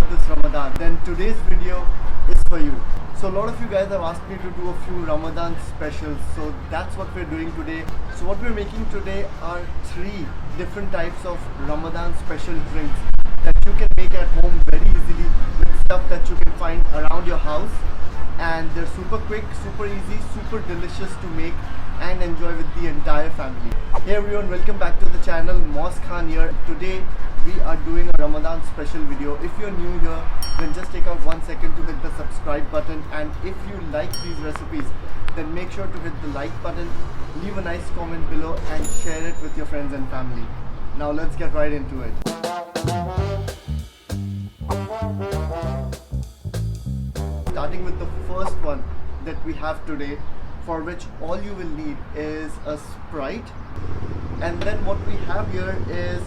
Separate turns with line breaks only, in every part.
of this Ramadan, then today's video is for you. So a lot of you guys have asked me to do a few Ramadan specials, so that's what we're doing today. So what we're making today are 3 different types of Ramadan special drinks that you can make at home very easily with stuff that you can find around your house, and they're super quick, super easy, super delicious to make and enjoy with the entire family. Hey everyone, welcome back to the channel. Mohz Khan here. Today we are doing a Ramadan special video. If you're new here, then just take out 1 second to hit the subscribe button, and if you like these recipes, then make sure to hit the like button, leave a nice comment below and share it with your friends and family. Now let's get right into it. Starting with the first one that we have today, for which all you will need is a Sprite, and then what we have here is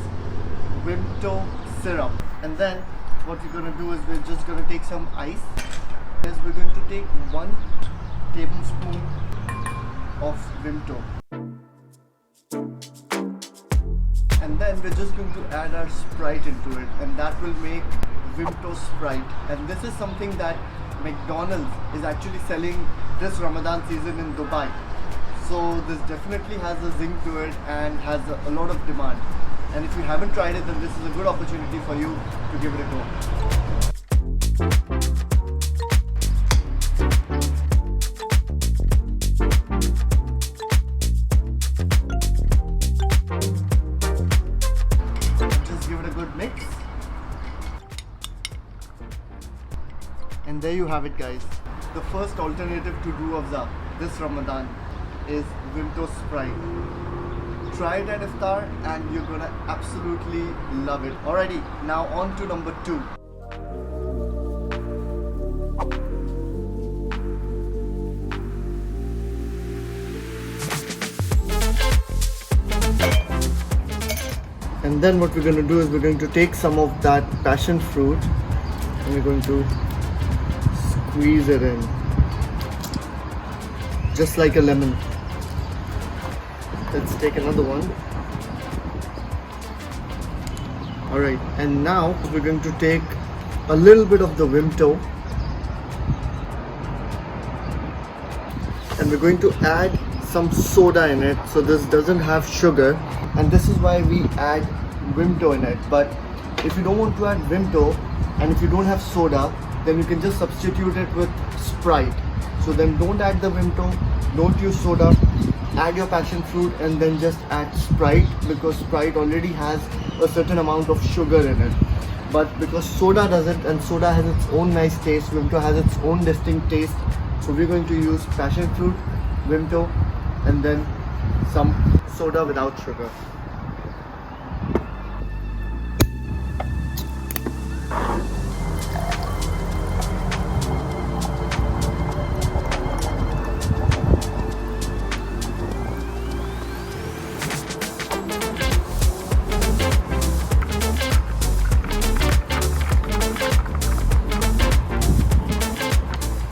Vimto Syrup. And then what we're going to do is we're just going to take some ice. We're going to take 1 tablespoon of Vimto, and then we're just going to add our Sprite into it, and that will make Vimto Sprite. And this is something that McDonald's is actually selling this Ramadan season in Dubai. So this definitely has a zing to it and has a lot of demand. And if you haven't tried it, then this is a good opportunity for you to give it a go. Just give it a good mix. And there you have it, guys. The first alternative to Rooh Afza this Ramadan is Vimto Sprite. Try it at Iftar and you're gonna absolutely love it. Alrighty, now on to number 2. And then what we're going to do is we're going to take some of that passion fruit and we're going to squeeze it in, just like a lemon. Let's take another one. Alright, and now we're going to take a little bit of the Vimto and we're going to add some soda in it. So this doesn't have sugar, and this is why we add Vimto in it. But if you don't want to add Vimto and if you don't have soda, then you can just substitute it with Sprite. So then don't add the Vimto, don't use soda, add your passion fruit, and then just add Sprite, because Sprite already has a certain amount of sugar in it. But because soda doesn't, and soda has its own nice taste, Vimto has its own distinct taste, so we're going to use passion fruit, Vimto, and then some soda without sugar.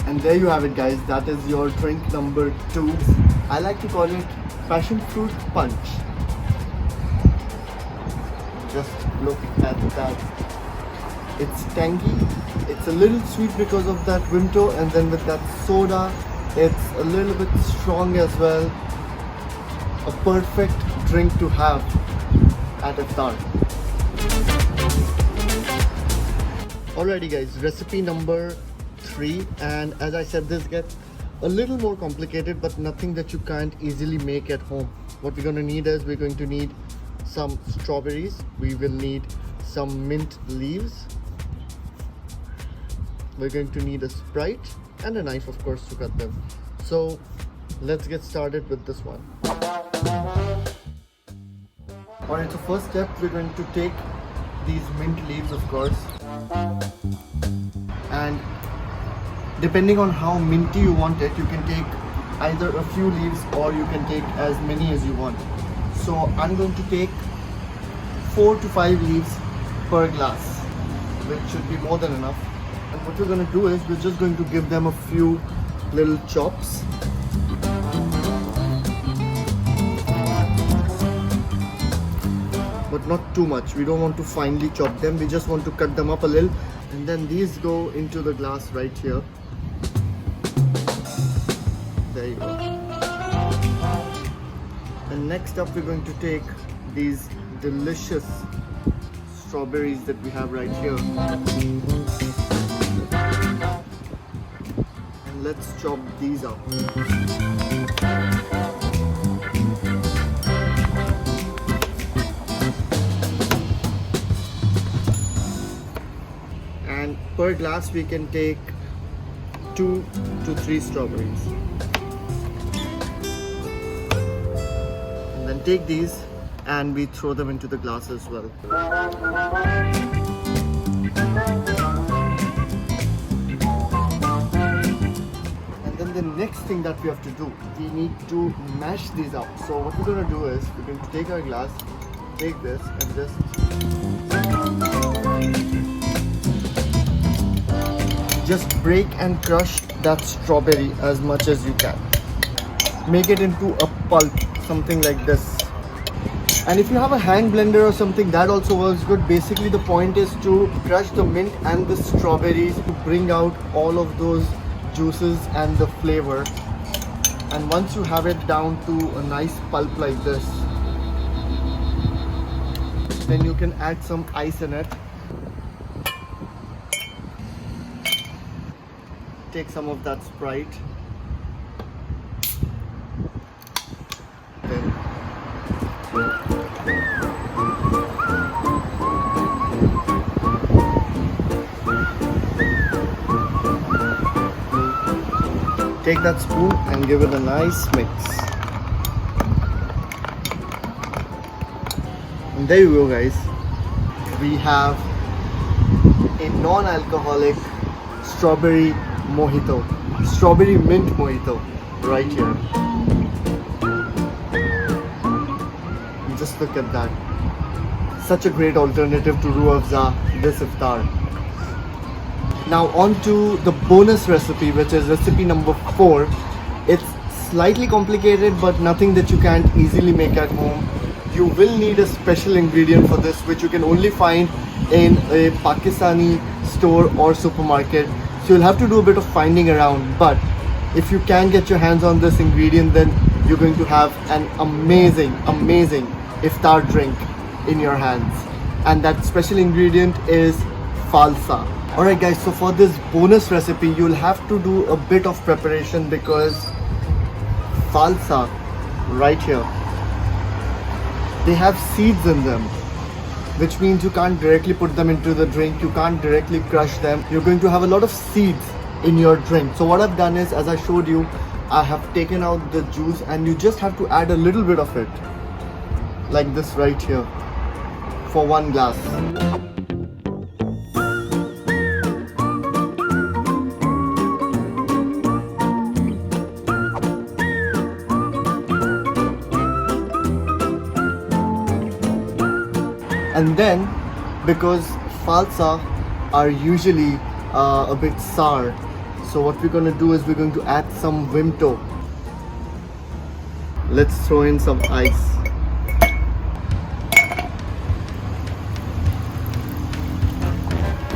And there you have it, guys. That is your drink number 2. I like to call it passion fruit punch. Just look at that. It's tangy, it's a little sweet because of that Vimto, and then with that soda it's a little bit strong as well. A perfect drink to have at Iftar. Alrighty guys, recipe number 3, and as I said, this gets a little more complicated, but nothing that you can't easily make at home. What we're going to need is we're going to need some strawberries, we will need some mint leaves, we're going to need a Sprite and a knife, of course, to cut them. So let's get started with this one. Alright, so first step, we're going to take these mint leaves, of course, and depending on how minty you want it, you can take either a few leaves or you can take as many as you want. So I'm going to take 4 to 5 leaves per glass, which should be more than enough. And what we're going to do is we're just going to give them a few little chops. But not too much. We don't want to finely chop them. We just want to cut them up a little And then these go into the glass right here. There you go. And next up we're going to take these delicious strawberries that we have right here. And let's chop these up. And per glass we can take 2 to 3 strawberries. And then take these and we throw them into the glass as well. And then the next thing that we have to do, we need to mash these up. So what we're going to do is, we're going to take our glass, take this and just break and crush that strawberry as much as you can. Make it into a pulp, something like this. And if you have a hand blender or something, that also works good. Basically the point is to crush the mint and the strawberries to bring out all of those juices and the flavor. And once you have it down to a nice pulp like this, then you can add some ice in it. Take some of that Sprite. Then take that spoon and give it a nice mix. And there you go, guys. We have a non-alcoholic strawberry mojito, strawberry mint mojito right here. And just look at that. Such a great alternative to Rooh Afza this iftar. Now on to the bonus recipe, which is recipe number 4. It's slightly complicated but nothing that you can't easily make at home. You will need a special ingredient for this, which you can only find in a Pakistani store or supermarket. So you'll have to do a bit of finding around, but if you can get your hands on this ingredient, then you're going to have an amazing iftar drink in your hands. And that special ingredient is falsa. Alright guys, so for this bonus recipe you'll have to do a bit of preparation, because falsa right here, they have seeds in them, which means you can't directly put them into the drink, you can't directly crush them. You're going to have a lot of seeds in your drink. So what I've done is, as I showed you, I have taken out the juice and you just have to add a little bit of it, like this right here, for 1 glass. And then, because falsa are usually a bit sour, so what we're going to do is we're going to add some Vimto. Let's throw in some ice.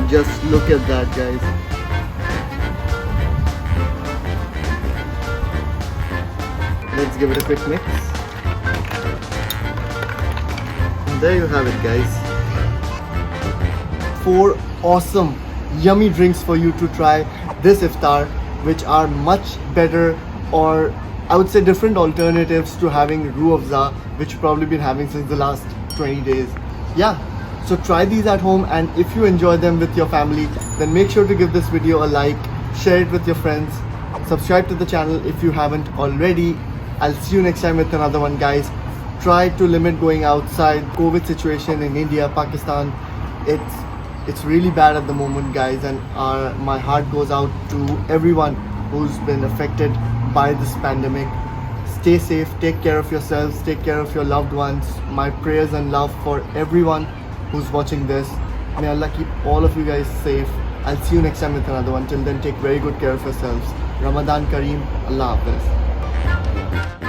Just look at that, guys. Let's give it a quick mix. There you have it, guys. 4 awesome, yummy drinks for you to try this iftar, which are much better, or I would say different alternatives to having Rooh Afza, which you've probably been having since the last 20 days. Yeah, so try these at home, and if you enjoy them with your family, then make sure to give this video a like, share it with your friends, subscribe to the channel if you haven't already. I'll see you next time with another one, guys. Try to limit going outside. COVID situation in India, Pakistan, it's really bad at the moment, guys, and my heart goes out to everyone who's been affected by this pandemic. Stay safe, take care of yourselves, take care of your loved ones. My prayers and love for everyone who's watching this. May Allah keep all of you guys safe. I'll see you next time with another one. Till then, take very good care of yourselves. Ramadan Kareem. Allah Hafiz.